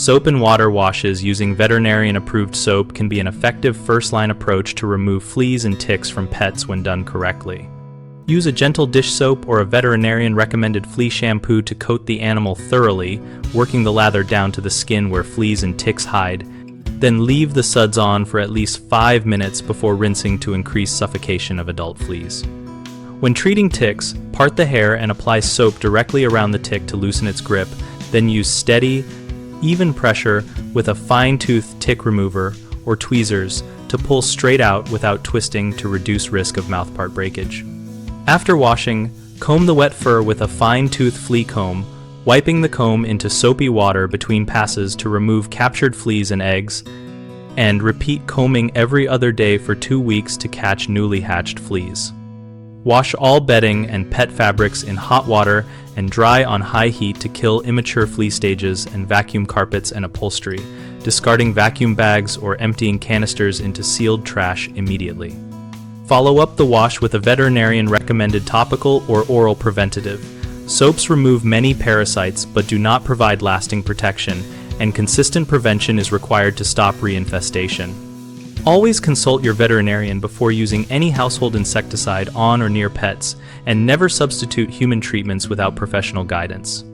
Soap and water washes using veterinarian-approved soap can be an effective first-line approach to remove fleas and ticks from pets when done correctly. Use a gentle dish soap or a veterinarian-recommended flea shampoo to coat the animal thoroughly, working the lather down to the skin where fleas and ticks hide. Then leave the suds on for at least 5 minutes before rinsing to increase suffocation of adult fleas. When treating ticks, part the hair and apply soap directly around the tick to loosen its grip, then use steady, even pressure with a fine-toothed tick remover or tweezers to pull straight out without twisting to reduce risk of mouthpart breakage. After washing, comb the wet fur with a fine-toothed flea comb, wiping the comb into soapy water between passes to remove captured fleas and eggs, and repeat combing every other day for 2 weeks to catch newly hatched fleas. Wash all bedding and pet fabrics in hot water and dry on high heat to kill immature flea stages, and vacuum carpets and upholstery, discarding vacuum bags or emptying canisters into sealed trash immediately. Follow up the wash with a veterinarian-recommended topical or oral preventative. Soaps remove many parasites but do not provide lasting protection, and consistent prevention is required to stop re-infestation. Always consult your veterinarian before using any household insecticide on or near pets, and never substitute human treatments without professional guidance.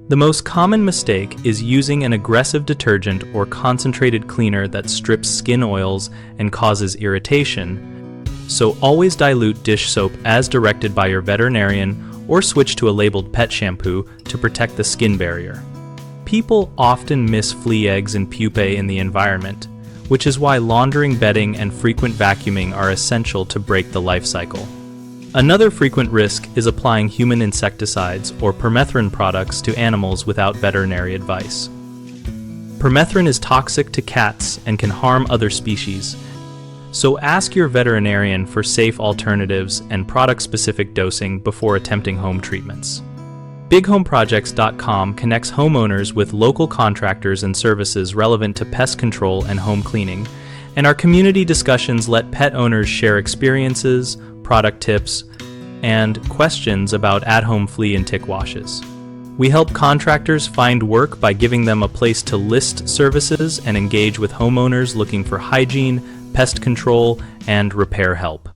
The most common mistake is using an aggressive detergent or concentrated cleaner that strips skin oils and causes irritation, so always dilute dish soap as directed by your veterinarian or switch to a labeled pet shampoo to protect the skin barrier. People often miss flea eggs and pupae in the environment, which is why laundering, bedding, and frequent vacuuming are essential to break the life cycle. Another frequent risk is applying human insecticides or permethrin products to animals without veterinary advice. Permethrin is toxic to cats and can harm other species, so ask your veterinarian for safe alternatives and product-specific dosing before attempting home treatments. BigHomeProjects.com connects homeowners with local contractors and services relevant to pest control and home cleaning, and our community discussions let pet owners share experiences, product tips, and questions about at-home flea and tick washes. We help contractors find work by giving them a place to list services and engage with homeowners looking for hygiene, pest control, and repair help.